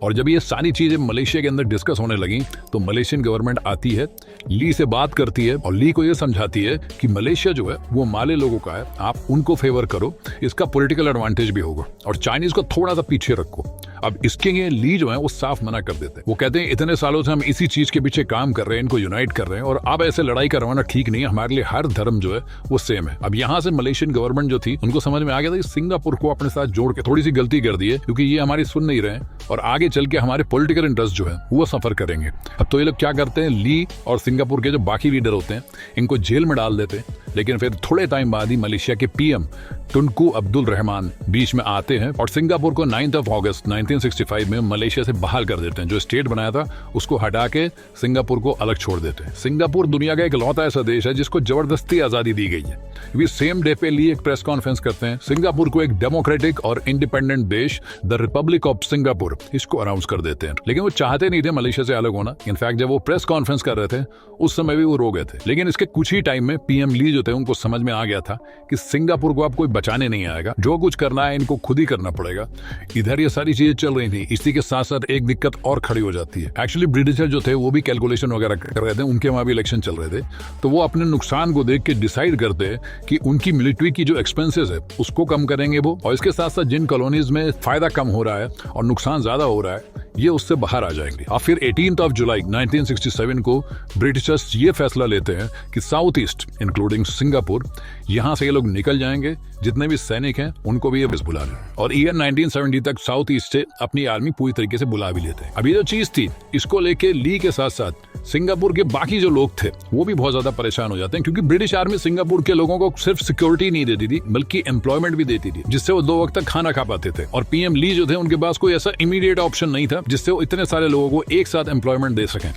और जब ये सारी चीजें मलेशिया के अंदर डिस्कस होने लगी तो मलेशियन गवर्नमेंट आती है, ली से बात करती है और ली को ये समझाती है कि मलेशिया जो है वो माले लोगों का है, आप उनको फेवर करो, इसका पॉलिटिकल एडवांटेज भी होगा और चाइनीज को थोड़ा सा पीछे रखो। अब इसके लिए ली जो है वो साफ मना कर देते हैं। वो कहते हैं इतने सालों से हम इसी चीज के पीछे काम कर रहे हैं, इनको यूनाइट कर रहे हैं और अब ऐसे लड़ाई करवाना ठीक नहीं है, हमारे लिए हर धर्म जो है वो सेम है। अब यहाँ से मलेशियन गवर्नमेंट जो थी उनको समझ में आ गया था कि सिंगापुर को अपने साथ जोड़ के थोड़ी सी गलती कर दी है क्योंकि ये हमारी सुन नहीं रहे और आगे चल के हमारे पॉलिटिकल इंटरेस्ट जो है वो सफर करेंगे। अब तो ये लोग क्या करते हैं, ली और सिंगापुर के जो बाकी लीडर होते हैं इनको जेल में डाल देते हैं। लेकिन फिर थोड़े टाइम बाद ही मलेशिया के पीएम टुनकू अब्दुल रहमान बीच में आते हैं और सिंगापुर को 9 अगस्त 1965 में मलेशिया से बाहर कर देते हैं। जो स्टेट बनाया था उसको हटा के सिंगापुर को अलग छोड़ देते हैं। सिंगापुर दुनिया का एक लौता ऐसा देश है जिसको जबरदस्ती आजादी दी गई है। वे सेम डे पे लिए एक प्रेस कॉन्फ्रेंस करते हैं, सिंगापुर को एक डेमोक्रेटिक और इंडिपेंडेंट देश द रिपब्लिक ऑफ सिंगापुर इसको अनाउंस कर देते हैं। लेकिन वो चाहते नहीं थे मलेशिया से अलग होना। इनफैक्ट जब वो प्रेस कॉन्फ्रेंस कर रहे थे उस समय भी वो रो गए थे। लेकिन इसके कुछ ही टाइम में पीएम ली जो थे उनको समझ में आ गया था कि सिंगापुर को अब कोई बचाने नहीं आएगा, जो कुछ करना है इनको खुद ही करना पड़ेगा। इधर ये सारी चीजें चल रही थी, इसी के साथ साथ एक दिक्कत और खड़ी हो जाती है। एक्चुअली ब्रिटिशर जो थे वो भी कैलकुलेशन वगैरह कर रहे थे, उनके वहां भी इलेक्शन चल रहे थे, तो वो अपने नुकसान को देख के डिसाइड करते हैं कि उनकी मिलिट्री की जो एक्सपेंसेस है उसको कम करेंगे वो, और इसके साथ साथ जिन कॉलोनीज में फायदा कम हो रहा है और नुकसान ज्यादा हो रहा है ये उससे बाहर आ जाएंगे। और फिर 18 जुलाई 1967 को ब्रिटिशर्स ये फैसला लेते हैं कि साउथ ईस्ट इंक्लूडिंग सिंगापुर यहां से ये लोग निकल जाएंगे, जितने भी सैनिक हैं उनको भी ये बस बुला लें। और ईयर 1970 तक साउथ ईस्ट से अपनी आर्मी पूरी तरीके से बुला भी लेते हैं। अभी जो चीज थी इसको लेके ली के साथ साथ सिंगापुर के बाकी जो लोग थे वो भी बहुत ज्यादा परेशान हो जाते हैं, क्योंकि ब्रिटिश आर्मी सिंगापुर के लोगों को सिर्फ सिक्योरिटी नहीं देती थी बल्कि एम्प्लॉयमेंट भी देती थी, जिससे वो 2 वक्त तक खाना खा पाते थे। और पीएम ली जो थे उनके पास कोई ऐसा इमीडिएट ऑप्शन नहीं था दिया जिससे वो इतने सारे लोगों को एक साथ एम्प्लॉयमेंट दे सकें।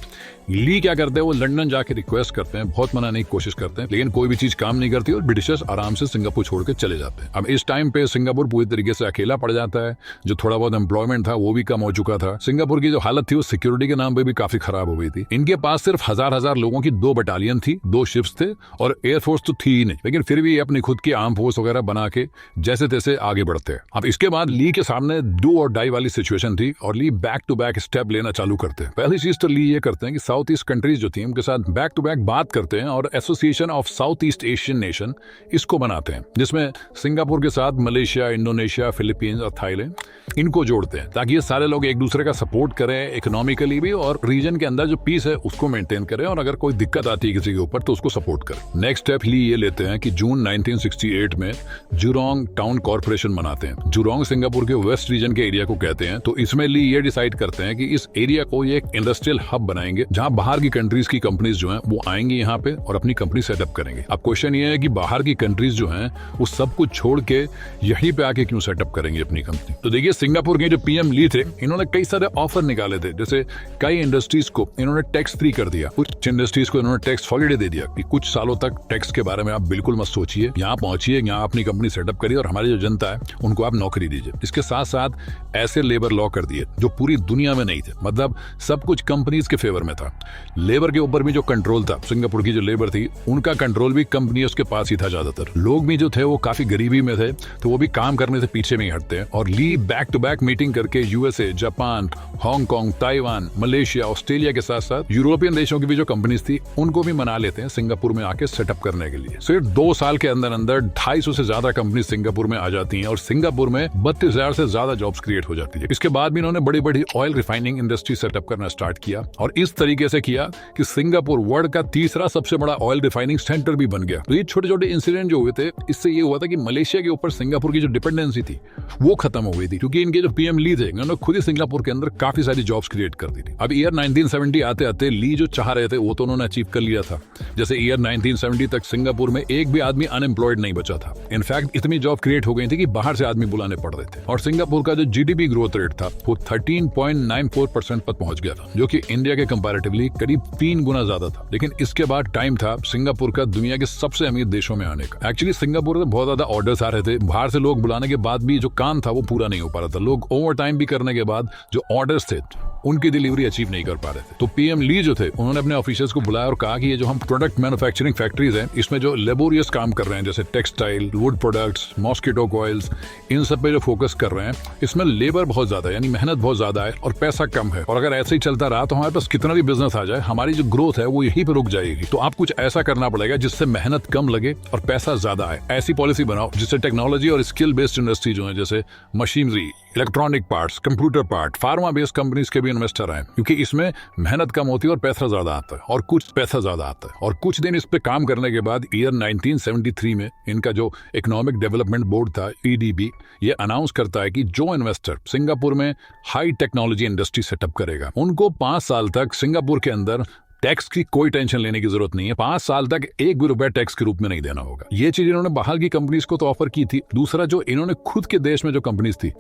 ली क्या करते हैं, वो लंदन जाके रिक्वेस्ट करते हैं, बहुत मनाने की कोशिश करते हैं, लेकिन कोई भी चीज काम नहीं करती और ब्रिटिशर्स आराम से सिंगापुर छोड़ के चले जाते हैं। अब इस टाइम पे सिंगापुर पूरी तरीके से अकेला पड़ जाता है, जो थोड़ा बहुत एम्प्लॉयमेंट था वो भी कम हो चुका था। सिंगापुर की जो हालत थी वो सिक्योरिटी के नाम पे भी काफी खराब हो गई थी। इनके पास सिर्फ हजार लोगों की 2 बटालियन थी, 2 शिप्स थे और एयरफोर्स तो थी ही नहीं, लेकिन फिर भी अपनी खुद की आर्म फोर्स वगैरह बना के जैसे तैसे आगे बढ़ते हैं। अब इसके बाद ली के सामने डू और डाई वाली सिचुएशन थी और ली बैक टू बैक स्टेप लेना चालू करते हैं। पहली चीज तो ली ये करते हैं कि साउथ ईस्ट कंट्रीज जो थी उनके साथ बैक टू बैक बात करते हैं और association of south east Asian nation इसको बनाते हैं, जिसमें सिंगापुर के साथ मलेशिया, इंडोनेशिया, फिलीपींस और थाईलैंड इनको जोड़ते हैं, ताकि ये सारे लोग एक दूसरे का सपोर्ट करें इकोनॉमिकली भी और रीजन के अंदर जो पीस है उसको मेंटेन करें, और अगर कोई दिक्कत आती है किसी के ऊपर तो उसको सपोर्ट करें। नेक्स्ट स्टेप ली ये लेते हैं कि जून 1968 में जुरोंग टाउन कॉर्पोरेशन बनाते हैं। जुरोंग सिंगापुर के वेस्ट रीजन के एरिया को कहते हैं। तो इसमें ली ये डिसाइड करते हैं कि इस एरिया को ये एक इंडस्ट्रियल हब बनाएंगे, जहां बाहर की कंट्रीज की कंपनीज जो हैं वो आएंगी यहाँ पे और अपनी कंपनी सेटअप करेंगे। अब क्वेश्चन ये है कि बाहर की कंट्रीज जो हैं वो सब कुछ छोड़ के यहीं पे आके क्यों सेटअप करेंगे अपनी कंपनी। तो देखिए, सिंगापुर के जो पीएम ली थे, इन्होंने कई सारे ऑफर निकाले थे। जैसे कई इंडस्ट्रीज को इन्होंने टैक्स फ्री कर दिया, कुछ इंडस्ट्रीज को इन्होंने टैक्स हॉलिडे दे दिया कि कुछ सालों तक टैक्स के बारे में आप बिल्कुल मत सोचिए, यहाँ पहुंचिए, यहाँ अपनी कंपनी सेटअप करिए और हमारी जो जनता है उनको आप नौकरी दीजिए। इसके साथ साथ ऐसे लेबर लॉ कर दिए जो पूरी दुनिया में नहीं थे, मतलब सब कुछ कंपनीज के फेवर में था। लेबर के ऊपर भी जो कंट्रोल था, सिंगापुर की जो लेबर थी उनका कंट्रोल भी कंपनियों के पास ही था ज्यादातर। लोग भी जो थे वो काफी गरीबी में थे, तो वो भी काम करने से पीछे नहीं हटते हैं। और ली बैक टू बैक मीटिंग करके USA, Japan, Hong Kong, Taiwan, Malaysia, Australia के साथ साथ यूरोपियन देशों की भी जो कंपनीज थी उनको भी मना लेते हैं सिंगापुर में आके सेटअप करने के लिए। सिर्फ 2 साल के अंदर अंदर 250 से ज्यादा कंपनी सिंगापुर में आ जाती हैं और सिंगापुर में 32,000 से ज्यादा जॉब्स क्रिएट हो जाती है। इसके बाद भी इन्होंने बड़ी बड़ी ऑयल रिफाइनिंग इंडस्ट्री सेटअप करना स्टार्ट किया और इस तरीके से किया कि सिंगापुर वर्ल्ड का तीसरा सबसे बड़ा ऑयल रिफाइनिंग सेंटर भी बन गया। तो ये छोटे छोटे इंसिडेंट जो हुए थे, इससे ये हुआ था कि मलेशिया के ऊपर सिंगापुर की जो डिपेंडेंसी थी वो खत्म हो गई थी, क्योंकि इनके जो पीएम ली थे उन्होंने खुद ही सिंगापुर के अंदर काफी सारी जॉब्स क्रिएट कर दी थी। अब ईयर 1970 आते आते ली जो चाह रहे थे वो तो उन्होंने अचीव कर लिया था। जैसे ईयर 1970 तक सिंगापुर में एक भी आदमी अनएम्प्लॉयड नहीं बचा था। इनफैक्ट इतनी जॉब क्रिएट हो गई थी कि बाहर से आदमी बुलाने पड़ रहे थे। और सिंगापुर का जो जीडीपी ग्रोथ रेट था वो 13.94% पर पहुंच गया था, जो कि इंडिया के कंपैरेटिवली करीब 3 गुना ज्यादा था। लेकिन इसके बाद टाइम था सिंगापुर का दुनिया के सबसे अमीर देशों में आने का। एक्चुअली सिंगापुर में बहुत ज्यादा ऑर्डर्स आ रहे थे, बाहर से लोग बुलाने के बाद भी जो काम था वो पूरा नहीं हो पा रहा था। लोग ओवर टाइम भी करने के बाद जो ऑर्डर्स थे उनकी डिलीवरी अचीव नहीं कर पा रहे थे। तो पीएम ली जो थे उन्होंने अपने ऑफिसर्स को बुलाया और कहा कि ये जो हम प्रोडक्ट मैन्युफैक्चरिंग फैक्ट्रीज हैं इसमें जो लेबोरियस काम कर रहे हैं, जैसे textile, wood products, mosquito coils, इन सब पे जो फोकस कर रहे हैं, इसमें लेबर बहुत ज्यादा है, यानी मेहनत बहुत ज्यादा है और पैसा कम है। और अगर ऐसे ही चलता रहा तो हमारे पास कितना भी बिजनेस आ जाए, हमारी जो ग्रोथ है वो यहीं पे रुक जाएगी। तो आप कुछ ऐसा करना पड़ेगा जिससे मेहनत कम लगे और पैसा ज्यादा आए। ऐसी पॉलिसी बनाओ जिससे टेक्नोलॉजी और स्किल बेस्ड इंडस्ट्री जो है, जैसे machinery, electronic parts, computer part, pharma based companies के भी इन्वेस्टर आए, क्योंकि इसमें मेहनत कम होती है और पैसा ज्यादा आता है और कुछ पैसा ज्यादा आता है। और कुछ दिन इस पे काम करने के बाद ईयर 1973 में इनका जो इकोनॉमिक डेवलपमेंट बोर्ड था, ईडीबी, ये अनाउंस करता है कि जो इन्वेस्टर सिंगापुर में हाई टेक्नोलॉजी इंडस्ट्री सेटअप करेगा उनको 5 साल तक सिंगापुर के अंदर टैक्स की कोई टेंशन लेने की जरूरत नहीं है। 5 साल तक 1 भी रुपया टैक्स के रूप में नहीं देना होगा। ये चीज इन्होंने बाहर की कंपनीज को तो ऑफर की थी। दूसरा, जो इन्होंने खुद के देश में जो कंपनीज थी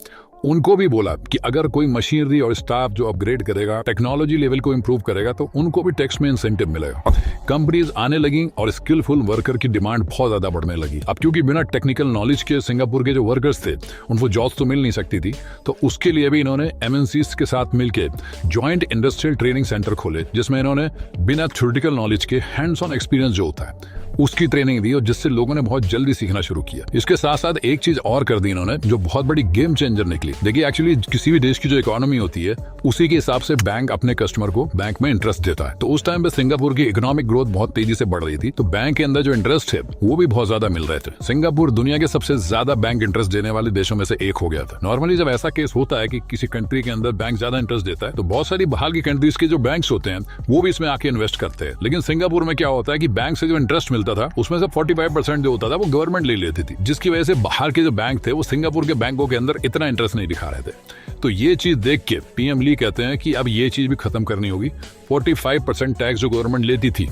उनको भी बोला कि अगर कोई मशीनरी और स्टाफ जो अपग्रेड करेगा, टेक्नोलॉजी लेवल को इंप्रूव करेगा, तो उनको भी टैक्स में इंसेंटिव मिलेगा। कंपनीज आने लगी और स्किलफुल वर्कर की डिमांड बहुत ज्यादा बढ़ने लगी। अब क्योंकि बिना टेक्निकल नॉलेज के सिंगापुर के जो वर्कर्स थे उनको जॉब्स तो मिल नहीं सकती थी, तो उसके लिए भी इन्होंने एमएनसीज के साथ मिलकर ज्वाइंट इंडस्ट्रियल ट्रेनिंग सेंटर खोले, जिसमें इन्होंने बिना थ्योरेटिकल नॉलेज के हैंड्स ऑन एक्सपीरियंस जो होता है उसकी ट्रेनिंग दी और जिससे लोगों ने बहुत जल्दी सीखना शुरू किया। इसके साथ साथ एक चीज और कर दी इन्होंने जो बहुत बड़ी गेम चेंजर निकली। देखिए, एक्चुअली किसी भी देश की जो इकोनॉमी होती है उसी के हिसाब से बैंक अपने कस्टमर को बैंक में इंटरेस्ट देता है। तो उस टाइम पे सिंगापुर की इकोनॉमिक ग्रोथ बहुत तेजी से बढ़ रही थी, तो बैंक के अंदर जो इंटरेस्ट है वो भी बहुत ज्यादा मिल रहे थे। सिंगापुर दुनिया के सबसे ज्यादा बैंक इंटरेस्ट देने वाले देशों में से एक हो गया था। नॉर्मली जब ऐसा केस होता है कि किसी कंट्री के अंदर बैंक ज्यादा इंटरेस्ट देता है तो बहुत सारी बाहर की कंट्रीज के जो बैंक्स होते हैं वो भी इसमें आके इन्वेस्ट करते हैं। लेकिन सिंगापुर में क्या होता है कि बैंक से जो इंटरेस्ट मिलता था उसमें से 45% जो होता था वो गवर्नमेंट ले लेती थी, जिसकी वजह से बाहर के जो बैंक थे वो सिंगापुर के बैंकों के अंदर इतना इंटरेस्ट नहीं दिखा रहे थे। तो ये चीज देख के पीएम ली कहते हैं कि अब ये चीज भी खत्म करनी होगी। 45% टैक्स जो गवर्नमेंट लेती थी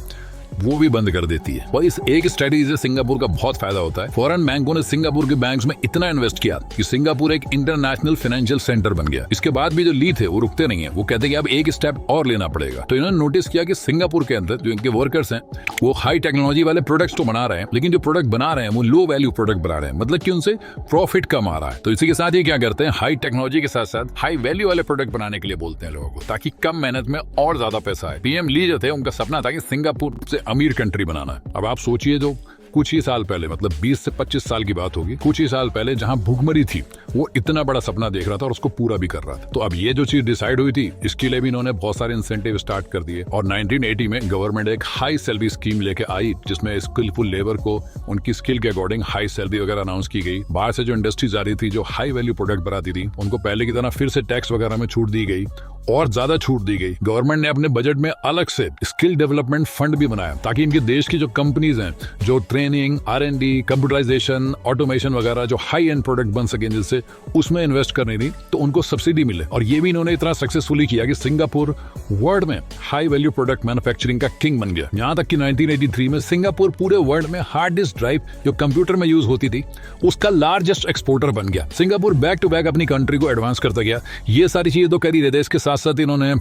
वो भी बंद कर देती है। और इस एक स्ट्रेटेजी से सिंगापुर का बहुत फायदा होता है। फॉरेन बैंकों ने सिंगापुर के बैंक्स में इतना इन्वेस्ट किया कि सिंगापुर एक इंटरनेशनल फाइनेंशियल सेंटर बन गया। इसके बाद भी जो ली थे वो रुकते नहीं है, वो कहते हैं कि अब एक स्टेप और लेना पड़ेगा। तो इन्होंने नोटिस किया कि सिंगापुर के अंदर जो इनके वर्कर्स हैं वो हाई टेक्नोलॉजी वाले प्रोडक्ट्स तो बना रहे हैं, लेकिन जो प्रोडक्ट बना रहे हैं वो लो वैल्यू प्रोडक्ट बना रहे हैं, मतलब कि उनसे प्रॉफिट कम आ रहा है। तो इसी के साथ ये क्या करते हैं, हाई टेक्नोलॉजी के साथ साथ हाई वैल्यू वाले प्रोडक्ट बनाने के लिए बोलते हैं लोगों को, ताकि कम मेहनत में और ज्यादा पैसा आए। पीएम ली जो थे उनका सपना था कि सिंगापुर से अमीर कंट्री बनाना है। अब आप सोचिए, जो कुछ ही साल पहले, मतलब 20 से 25 साल की बात होगी, कुछ ही साल पहले जहां भूखमरी थी वो इतना बड़ा सपना देख रहा था और उसको पूरा भी कर रहा था। तो अब ये जो चीज डिसाइड हुई थी, इसके लिए भी इन्होंने बहुत सारे इंसेंटिव स्टार्ट कर दिए। और 1980 में गवर्नमेंट एक हाई सैलरी स्कीम लेके आई, जिसमें स्किलफुल लेबर को उनकी स्किल के अकॉर्डिंग हाई सैलरी वगैरह अनाउंस की गई। बाहर से जो इंडस्ट्रीज आ रही थी जो हाई वैल्यू प्रोडक्ट बनाती थी, उनको पहले की तरह फिर से टैक्स वगैरह में छूट दी गई और ज्यादा छूट दी गई। गवर्नमेंट ने अपने बजट में अलग से स्किल डेवलपमेंट फंड भी बनाया, ताकि इनके देश की जो कंपनीज हैं जो ट्रेनिंग, R&D, कंप्यूटराइजेशन, ऑटोमेशन वगैरह जो हाई एंड प्रोडक्ट बन सके जिससे उसमें इन्वेस्ट करनी थी, तो उनको सब्सिडी मिले। और ये भी इन्होंने इतना सक्सेसफुली किया कि सिंगापुर वर्ल्ड में हाई वैल्यू प्रोडक्ट मैन्युफैक्चरिंग का किंग बन गया। यहाँ तक कि 1983 में सिंगापुर पूरे वर्ल्ड में हार्ड डिस्क ड्राइव जो कंप्यूटर में यूज होती थी उसका लार्जेस्ट एक्सपोर्टर बन गया। सिंगापुर बैक टू बैक अपनी कंट्री को एडवांस करता गया। ये सारी चीजें तो कर ही रहे थे, इसके साथ साथ इन्होंने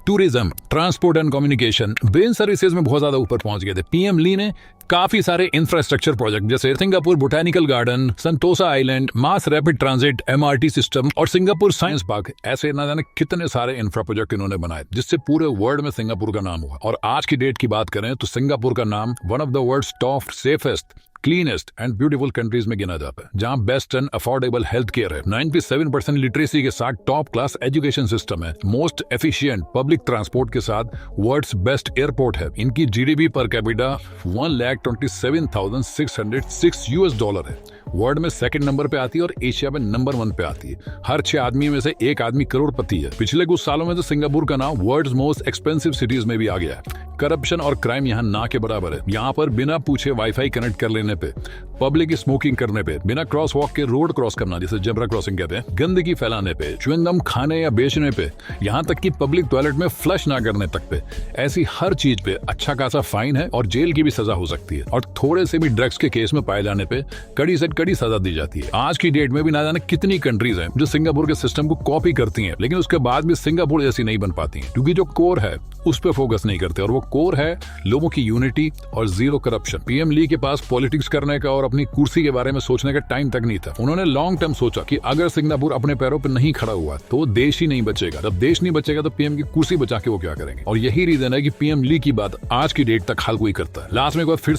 tourism, transport and communication, Ben services में बहुत ज्यादा ऊपर पहुंच गए थे। पीएम ली ने काफी सारे इंफ्रास्ट्रक्चर प्रोजेक्ट जैसे Singapore botanical garden, Sentosa island, mass rapid transit, MRT system और सिंगापुर साइंस पार्क, ऐसे ना जाने कितने सारे इंफ्रा प्रोजेक्ट इन्होंने बनाए, जिससे पूरे वर्ल्ड में सिंगापुर का नाम हुआ। और आज की डेट की बात करें तो सिंगापुर का नाम one of the world's top safest, cleanest and beautiful countries में गिना जाता है, जहां best and affordable health care है, 97% लिटरेसी के साथ टॉप क्लास एजुकेशन सिस्टम है, मोस्ट एफिशिएंट पब्लिक ट्रांसपोर्ट के साथ वर्ल्ड्स बेस्ट एयरपोर्ट है। इनकी GDP पर कैपिटा $1,27,606 है, वर्ल्ड में सेकंड नंबर पे आती है और एशिया में नंबर 1 पे आती है। हर 6 आदमी में से 1 आदमी करोड़पति है। पिछले कुछ सालों में तो सिंगापुर का नाम वर्ल्ड्स मोस्ट एक्सपेंसिव सिटीज में भी आ गया है। करप्शन और क्राइम यहाँ ना के बराबर है। यहाँ पर बिना पूछे वाईफाई कनेक्ट कर लेने पे, पब्लिक स्मोकिंग करने पे, बिना क्रॉस वॉक के रोड क्रॉस करना जिसे जेब्रा क्रॉसिंग कहते हैं, गंदगी फैलाने पे, च्युइंग गम खाने या बेचने पे, यहाँ तक कि पब्लिक टॉयलेट में फ्लश ना करने तक पे, ऐसी हर चीज पे अच्छा खासा फाइन है और जेल की भी सजा हो सकती है। और थोड़े से भी ड्रग्स के केस में पाए जाने पे कड़ी से कड़ी सजा दी जाती है। आज की डेट में भी ना जाने कितनी कंट्रीज हैं जो सिंगापुर के सिस्टम को कॉपी करती हैं, लेकिन उसके बाद भी सिंगापुर जैसी नहीं बन पाती हैं, क्योंकि जो कोर है उस पर फोकस नहीं करते, और वो कोर है लोगों की यूनिटी और जीरो करप्शन। पीएम ली के पास पॉलिटिक्स करने का और अपनी कुर्सी के बारे में सोचने का टाइम तक नहीं था। उन्होंने लॉन्ग टर्म सोचा कि अगर सिंगापुर अपने पैरों पर नहीं खड़ा हुआ तो देश ही नहीं बचेगा। जब देश नहीं बचेगा तो पीएम की कुर्सी बचा के वो क्या करेंगे। और यही रीजन है कि पीएम ली की बात आज की डेट तक हर कोई करता है। लास्ट में एक बार फिर